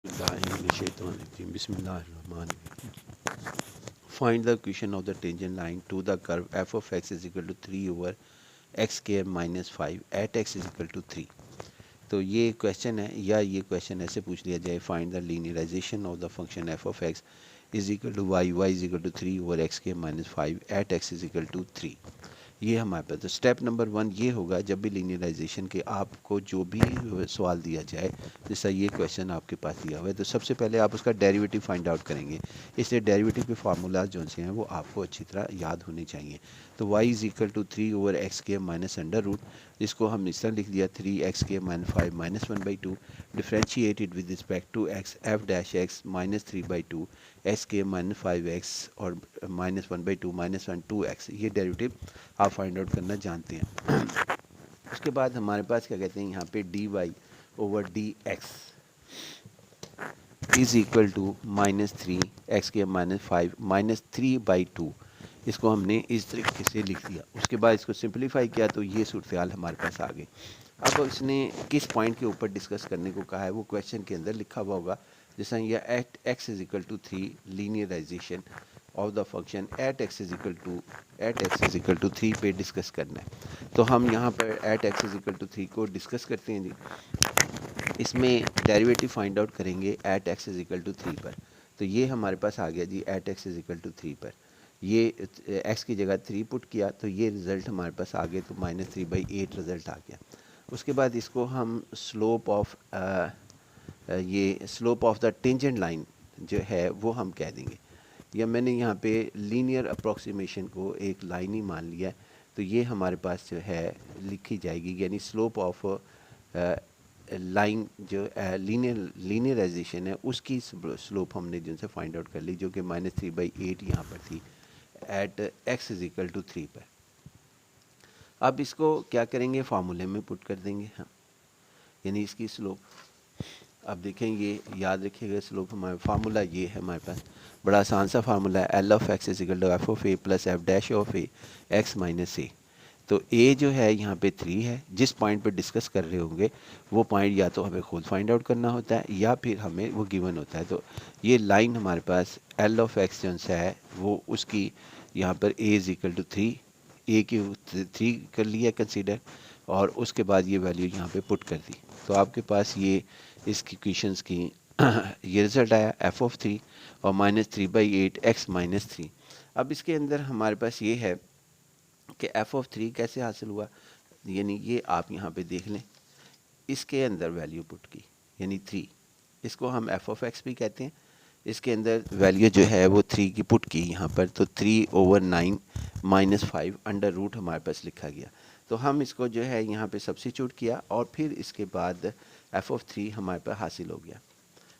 Find the equation of the tangent line to the curve f of x is equal to 3 over x square minus 5 at x is equal to 3. तो ये question है, या ये question ऐसे पूछ लिया जाए, find the linearization of the function f of x is equal to y is equal to 3 over x के minus 5 at x is equal to 3. ये हमारे पास तो स्टेप नंबर 1 ये होगा, जब भी लीनियराइजेशन के आपको जो भी सवाल दिया जाए, जैसा ये क्वेश्चन आपके पास दिया हुआ है, तो सबसे पहले आप उसका डेरिवेटिव फाइंड आउट करेंगे. इसलिए डेरिवेटिव के फार्मूलाज जो से हैं वो आपको अच्छी तरह याद होने चाहिए. तो y is equal to 3 over x के माइनस अंडर रूट, जिसको हम इस तरह लिख दिया 3x के minus 5 minus 1/2 differentiated with respect to x f dash X minus 3/2 X के माइनस 5x और माइनस 1/2 माइनस 1 2x. ये डेरिवेटिव आप फाइंड आउट करना जानते हैं. उसके बाद हमारे पास क्या कहते हैं यहाँ पे dy over dx is equal to minus 3 X के माइनस 5 माइनस 3/2. इसको हमने इस तरीके से लिख दिया. उसके बाद इसको सिंपलीफाई किया तो ये सूरत हाल हमारे पास आ गई. अब इसने किस पॉइंट के ऊपर डिस्कस करने को कहा है वो क्वेश्चन के अंदर लिखा हुआ होगा. जैसा ये at x is equal to 3 linearization of the function at x is equal to 3 पे डिस्कस करना है. तो हम यहाँ पर at x is equal to 3 को डिस्कस करते हैं जी. इसमें डेरिवेटिव फाइंड आउट करेंगे at x is equal to 3 पर. तो ये हमारे पास आ गया जी at x is equal to 3 पर. ये एक्स की जगह 3 पुट किया तो ये रिज़ल्ट हमारे पास आ गए, तो माइनस 3/8 रिज़ल्ट आ गया. उसके बाद इसको हम slope of the tangent line जो है वो हम कह देंगे, या मैंने यहाँ पे लीनियर अप्रोक्सीमेशन को एक लाइन ही मान लिया है. तो ये हमारे पास जो है लिखी जाएगी, यानी स्लोप ऑफ लाइन जो लीनियराइजेशन है उसकी स्लोप हमने जिनसे फाइंड आउट कर ली, जो कि माइनस 3/8 यहाँ पर थी at x is equal to 3 पर. अब इसको क्या करेंगे, फार्मूले में पुट कर देंगे हम, यानी इसकी स्लोप. अब देखें, ये याद रखिएगा, स्लोप हमारा फार्मूला ये है हमारे पास, बड़ा आसान सा फार्मूला है. L of x is equal to f of a plus f dash of a x minus a. तो ए जो है यहाँ पे 3 है. जिस पॉइंट पे डिस्कस कर रहे होंगे वो पॉइंट या तो हमें खुद फाइंड आउट करना होता है या फिर हमें वो गिवन होता है. तो ये लाइन हमारे पास एल ऑफ एक्स जो है वो उसकी यहाँ पर ए इज इक्वल टू 3, ए की 3 कर लिया कंसीडर, और उसके बाद ये वैल्यू यहाँ पे पुट कर दी. तो आपके पास ये इसकी इक्वेशंस की ये रिजल्ट आया एफ ऑफ 3 और माइनस 3/8 एक्स माइनस 3. अब इसके अंदर हमारे पास ये है कि एफ ऑफ 3 कैसे हासिल हुआ, यानी ये आप यहाँ पे देख लें, इसके अंदर वैल्यू पुट की, यानी 3. इसको हम एफ ऑफ एक्स भी कहते हैं. इसके अंदर वैल्यू जो है वो 3 की पुट की यहाँ पर, तो 3/9 माइनस 5 अंडर रूट हमारे पास लिखा गया. तो हम इसको जो है यहाँ पे सब्स्टिट्यूट किया और फिर इसके बाद एफ ऑफ 3 हमारे पास हासिल हो गया.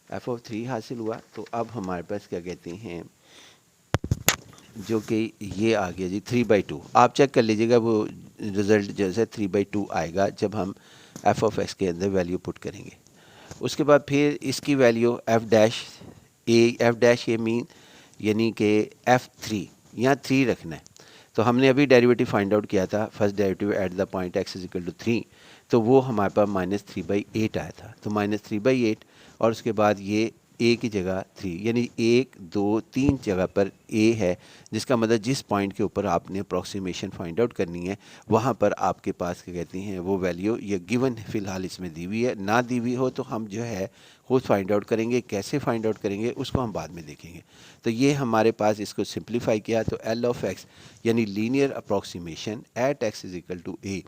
एफ ऑफ 3 हासिल हुआ तो अब हमारे पास क्या कहते हैं, जो कि ये आ गया जी 3/2. आप चेक कर लीजिएगा वो रिज़ल्ट जैसे 3/2 आएगा जब हम एफ ऑफ एक्स के अंदर वैल्यू पुट करेंगे. उसके बाद फिर इसकी वैल्यू एफ डैश ए मीन यानी कि F3 यहाँ 3 रखना है. तो हमने अभी डेरिवेटिव फाइंड आउट किया था, first derivative at the point x is equal to 3, तो वो हमारे पास माइनस 3/8 आया था. तो माइनस 3/8 और उसके बाद ये a की जगह 3, यानी 1 2 3 जगह पर a है, जिसका मतलब जिस पॉइंट के ऊपर आपने अप्रॉक्सीमेशन फाइंड आउट करनी है वहाँ पर आपके पास क्या कहते हैं वो वैल्यू ये गिवन फ़िलहाल इसमें दी हुई है. ना दी हुई हो तो हम जो है खुद फाइंड आउट करेंगे. कैसे फाइंड आउट करेंगे उसको हम बाद में देखेंगे. तो ये हमारे पास इसको सिंप्लीफाई किया तो एल ऑफ एक्स यानी linear approximation at x is equal to a,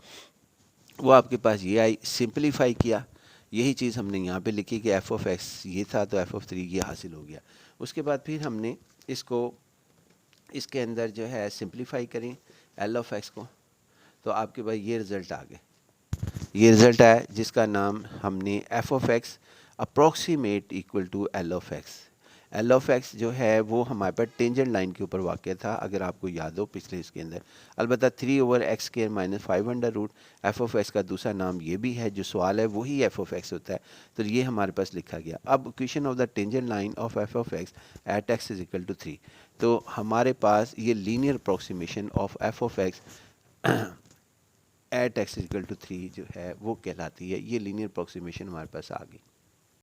वो आपके पास ये आई. सिंप्लीफाई किया, यही चीज़ हमने यहाँ पे लिखी कि एफ ऑफ एक्स ये था तो एफ ऑफ 3 ये हासिल हो गया. उसके बाद फिर हमने इसको इसके अंदर जो है सिंप्लीफाई करें एल ऑफ एक्स को, तो आपके पास ये रिज़ल्ट आ गए. ये रिज़ल्ट आया जिसका नाम हमने F of X approximate equal to L of X. L of X जो है वो हमारे पास टेंजेंट लाइन के ऊपर वाक़ था, अगर आपको याद हो पिछले इसके अंदर. अलबत्ता 3 over X square minus 5 under root F of X का दूसरा नाम ये भी है, जो सवाल है वही एफ ऑफ एक्स होता है. तो ये हमारे पास लिखा गया. अब equation of the tangent line of F of X at x is equal to 3. तो हमारे पास ये linear approximation of F of X at X equal to 3 जो है वो कहलाती है. ये लीनियर अप्रॉक्सीमेशन हमारे पास आ गई.